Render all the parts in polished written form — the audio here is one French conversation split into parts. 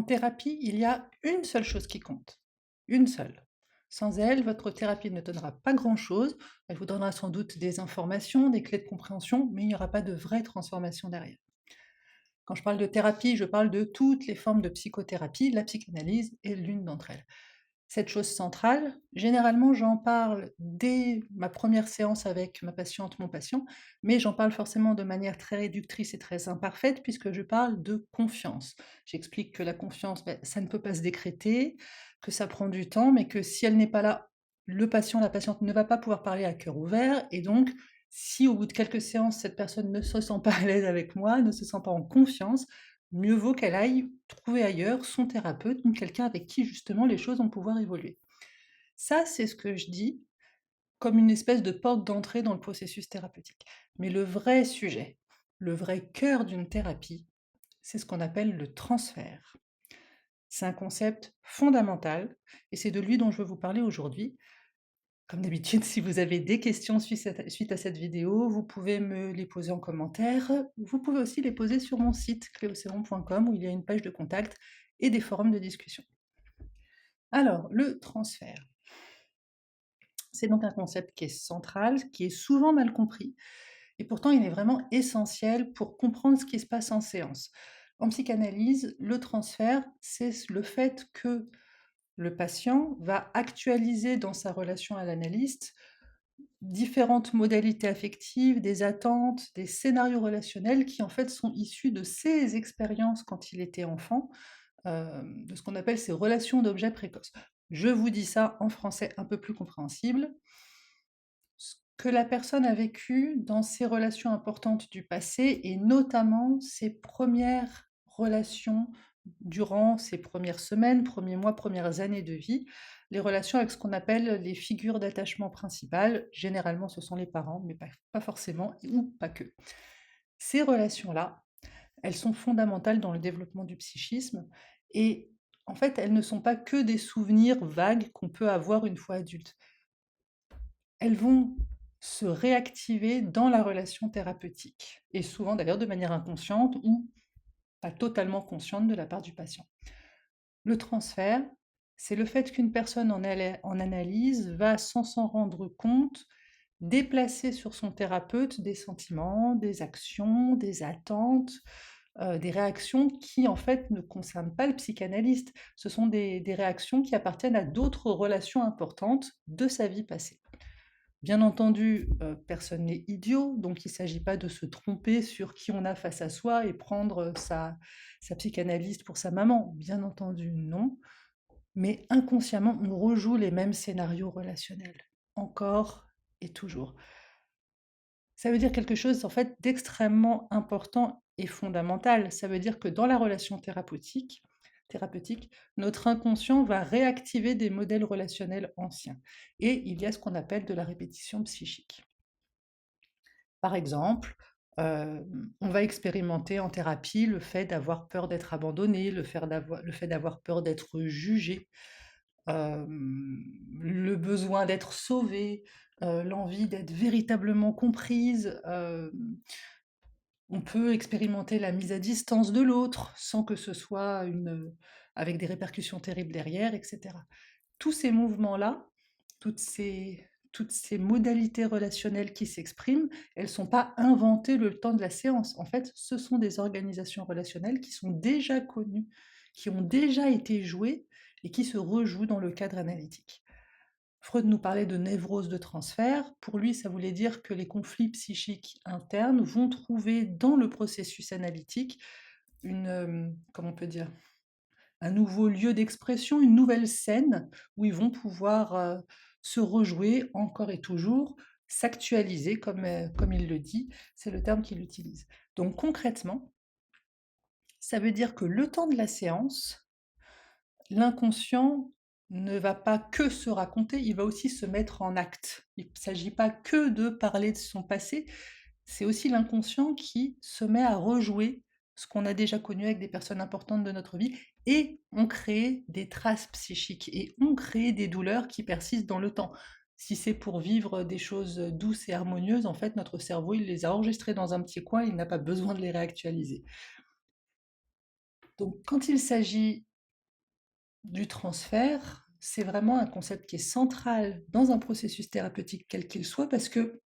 En thérapie, il y a une seule chose qui compte, une seule. Sans elle, votre thérapie ne donnera pas grand-chose. Elle vous donnera sans doute des informations, des clés de compréhension, mais il n'y aura pas de vraie transformation derrière. Quand je parle de thérapie, je parle de toutes les formes de psychothérapie, la psychanalyse est l'une d'entre elles. Cette chose centrale, généralement, j'en parle dès ma première séance avec ma patiente, mon patient, mais j'en parle forcément de manière très réductrice et très imparfaite puisque je parle de confiance. J'explique que la confiance, ça ne peut pas se décréter, que ça prend du temps, mais que si elle n'est pas là, le patient, la patiente ne va pas pouvoir parler à cœur ouvert et donc si au bout de quelques séances, cette personne ne se sent pas à l'aise avec moi, ne se sent pas en confiance, mieux vaut qu'elle aille trouver ailleurs son thérapeute, donc quelqu'un avec qui justement les choses vont pouvoir évoluer. Ça, c'est ce que je dis comme une espèce de porte d'entrée dans le processus thérapeutique. Mais le vrai sujet, le vrai cœur d'une thérapie, c'est ce qu'on appelle le transfert. C'est un concept fondamental et c'est de lui dont je veux vous parler aujourd'hui. Comme d'habitude, si vous avez des questions suite à cette vidéo, vous pouvez me les poser en commentaire. Vous pouvez aussi les poser sur mon site cléocéron.com où il y a une page de contact et des forums de discussion. Alors, le transfert, c'est donc un concept qui est central, qui est souvent mal compris, et pourtant il est vraiment essentiel pour comprendre ce qui se passe en séance. En psychanalyse, le transfert, c'est le fait que le patient va actualiser dans sa relation à l'analyste différentes modalités affectives, des attentes, des scénarios relationnels qui en fait sont issus de ses expériences quand il était enfant, de ce qu'on appelle ces relations d'objets précoces. Je vous dis ça en français un peu plus compréhensible. Ce que la personne a vécu dans ses relations importantes du passé et notamment ses premières relations durant ses premières semaines, premiers mois, premières années de vie, les relations avec ce qu'on appelle les figures d'attachement principales. Généralement, ce sont les parents, mais pas forcément, ou pas que. Ces relations-là, elles sont fondamentales dans le développement du psychisme et en fait, elles ne sont pas que des souvenirs vagues qu'on peut avoir une fois adulte. Elles vont se réactiver dans la relation thérapeutique et souvent d'ailleurs de manière inconsciente ou pas totalement consciente de la part du patient. Le transfert, c'est le fait qu'une personne en analyse va, sans s'en rendre compte, déplacer sur son thérapeute des sentiments, des actions, des attentes, des réactions qui en fait ne concernent pas le psychanalyste. Ce sont des réactions qui appartiennent à d'autres relations importantes de sa vie passée. Bien entendu, personne n'est idiot, donc il ne s'agit pas de se tromper sur qui on a face à soi et prendre sa psychanalyste pour sa maman. Bien entendu, non. Mais inconsciemment, on rejoue les mêmes scénarios relationnels, encore et toujours. Ça veut dire quelque chose en fait d'extrêmement important et fondamental. Ça veut dire que dans la relation thérapeutique, notre inconscient va réactiver des modèles relationnels anciens. Et il y a ce qu'on appelle de la répétition psychique. Par exemple, on va expérimenter en thérapie le fait d'avoir peur d'être abandonné, le fait d'avoir peur d'être jugé, le besoin d'être sauvée, l'envie d'être véritablement comprise. On peut expérimenter la mise à distance de l'autre sans que ce soit avec des répercussions terribles derrière, etc. Tous ces mouvements-là, toutes ces, toutes ces modalités relationnelles qui s'expriment, elles ne sont pas inventées le temps de la séance. En fait, ce sont des organisations relationnelles qui sont déjà connues, qui ont déjà été jouées et qui se rejouent dans le cadre analytique. Freud nous parlait de névrose de transfert. Pour lui, ça voulait dire que les conflits psychiques internes vont trouver dans le processus analytique comment on peut dire, un nouveau lieu d'expression, une nouvelle scène où ils vont pouvoir se rejouer encore et toujours, s'actualiser, comme il le dit, c'est le terme qu'il utilise. Donc concrètement, ça veut dire que le temps de la séance, l'inconscient ne va pas que se raconter, il va aussi se mettre en acte. Il ne s'agit pas que de parler de son passé, c'est aussi l'inconscient qui se met à rejouer ce qu'on a déjà connu avec des personnes importantes de notre vie et on crée des traces psychiques et on crée des douleurs qui persistent dans le temps. Si c'est pour vivre des choses douces et harmonieuses, en fait, notre cerveau, il les a enregistrées dans un petit coin, il n'a pas besoin de les réactualiser. Donc, quand il s'agit du transfert, c'est vraiment un concept qui est central dans un processus thérapeutique quel qu'il soit parce que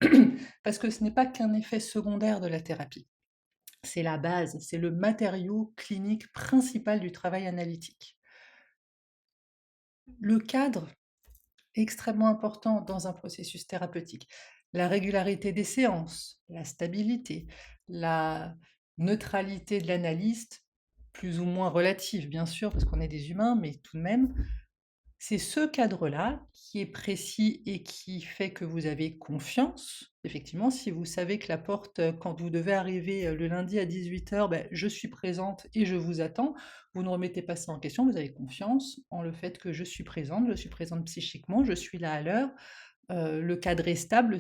parce que ce n'est pas qu'un effet secondaire de la thérapie. C'est la base, c'est le matériau clinique principal du travail analytique. Le cadre est extrêmement important dans un processus thérapeutique. La régularité des séances, la stabilité, la neutralité de l'analyste, plus ou moins relative bien sûr, parce qu'on est des humains, mais tout de même, c'est ce cadre-là qui est précis et qui fait que vous avez confiance. Effectivement, si vous savez que la porte, quand vous devez arriver, le lundi à 18h, je suis présente et je vous attends, vous ne remettez pas ça en question, vous avez confiance en le fait que je suis présente psychiquement, je suis là à l'heure, le cadre est stable,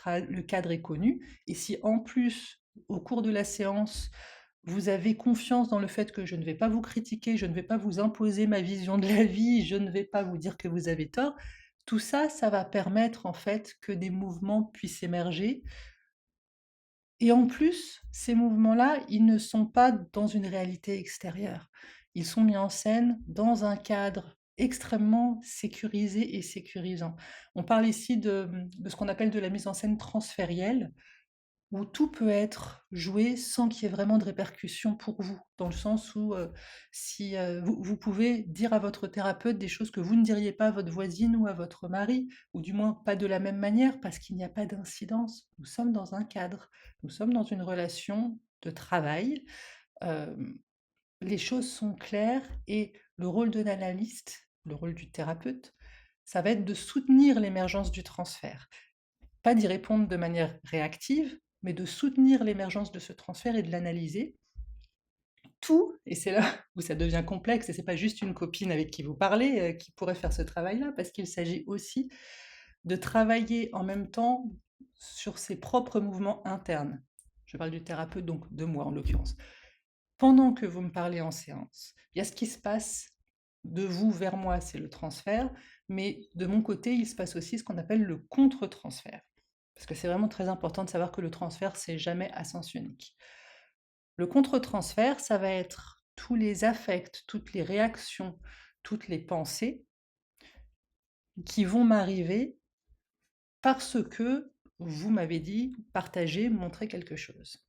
le cadre est connu et si en plus, au cours de la séance, vous avez confiance dans le fait que je ne vais pas vous critiquer, je ne vais pas vous imposer ma vision de la vie, je ne vais pas vous dire que vous avez tort. Tout ça, ça va permettre en fait que des mouvements puissent émerger et en plus, ces mouvements-là, ils ne sont pas dans une réalité extérieure. Ils sont mis en scène dans un cadre extrêmement sécurisé et sécurisant. On parle ici de ce qu'on appelle de la mise en scène transférielle, où tout peut être joué sans qu'il y ait vraiment de répercussions pour vous. Dans le sens où, si, vous pouvez dire à votre thérapeute des choses que vous ne diriez pas à votre voisine ou à votre mari, ou du moins pas de la même manière, parce qu'il n'y a pas d'incidence. Nous sommes dans un cadre, nous sommes dans une relation de travail, hem, les choses sont claires et le rôle de l'analyste, le rôle du thérapeute, ça va être de soutenir l'émergence du transfert. Pas d'y répondre de manière réactive, mais de soutenir l'émergence de ce transfert et de l'analyser. Tout, et c'est là où ça devient complexe, et c'est pas juste une copine avec qui vous parlez, qui pourrait faire ce travail-là, parce qu'il s'agit aussi de travailler en même temps sur ses propres mouvements internes. Je parle du thérapeute, donc de moi en l'occurrence. Pendant que vous me parlez en séance, il y a ce qui se passe de vous vers moi, c'est le transfert, mais de mon côté, il se passe aussi ce qu'on appelle le contre-transfert. Parce que c'est vraiment très important de savoir que le transfert, c'est jamais à sens unique. Le contre-transfert, ça va être tous les affects, toutes les réactions, toutes les pensées qui vont m'arriver parce que vous m'avez dit partager, montrer quelque chose.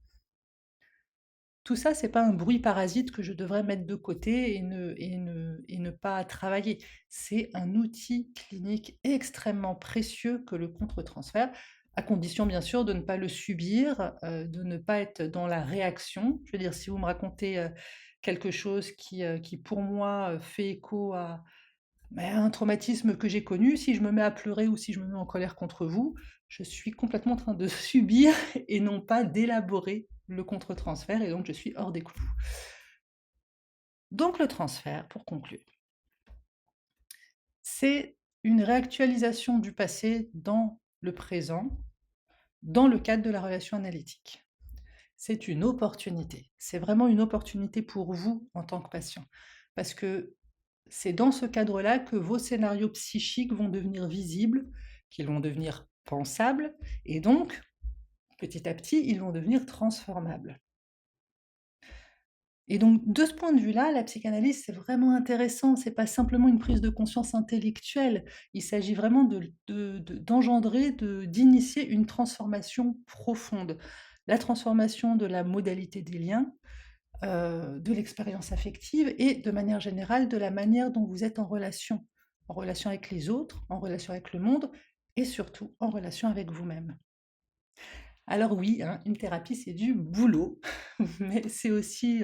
Tout ça, c'est pas un bruit parasite que je devrais mettre de côté et ne pas travailler. C'est un outil clinique extrêmement précieux que le contre-transfert, à condition bien sûr de ne pas le subir, de ne pas être dans la réaction. Je veux dire, si vous me racontez, quelque chose qui pour moi, fait écho à, un traumatisme que j'ai connu, si je me mets à pleurer ou si je me mets en colère contre vous, je suis complètement en train de subir et non pas d'élaborer le contre-transfert et donc je suis hors des clous. Donc le transfert, pour conclure, c'est une réactualisation du passé dans le présent, dans le cadre de la relation analytique. C'est une opportunité. C'est vraiment une opportunité pour vous en tant que patient. Parce que c'est dans ce cadre-là que vos scénarios psychiques vont devenir visibles, qu'ils vont devenir pensables, et donc, petit à petit, ils vont devenir transformables. Et donc, de ce point de vue-là, la psychanalyse, c'est vraiment intéressant. C'est pas simplement une prise de conscience intellectuelle. Il s'agit vraiment d'engendrer, d'initier une transformation profonde. La transformation de la modalité des liens, de l'expérience affective et de manière générale de la manière dont vous êtes en relation avec les autres, en relation avec le monde et surtout en relation avec vous-même. Alors oui, hein, une thérapie, c'est du boulot, mais c'est aussi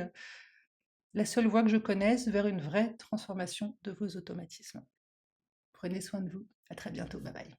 la seule voie que je connaisse vers une vraie transformation de vos automatismes. Prenez soin de vous. À très bientôt. Bye bye.